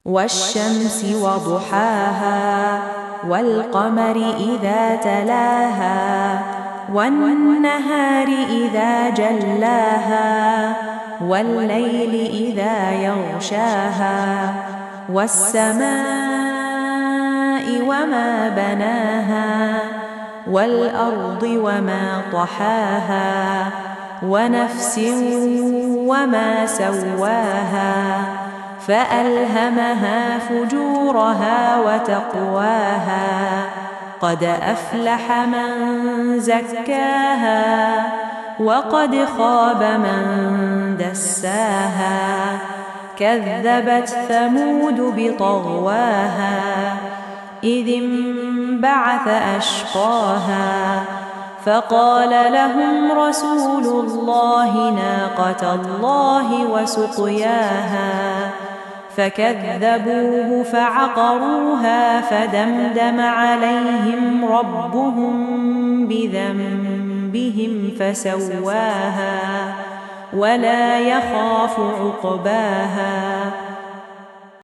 والشمس وضحاها والقمر إذا تلاها والنهار إذا جلاها والليل إذا يغشاها والسماء وما بناها والأرض وما طحاها ونفس وما سواها فألهمها فجورها وتقواها قد أفلح من زكاها وقد خاب من دساها كذبت ثمود بطغواها إذ انبعث أشقاها فقال لهم رسول الله ناقة الله وسقياها فكذبوه فعقروها فدمدم عليهم ربهم بذنبهم فسواها ولا يخاف عقباها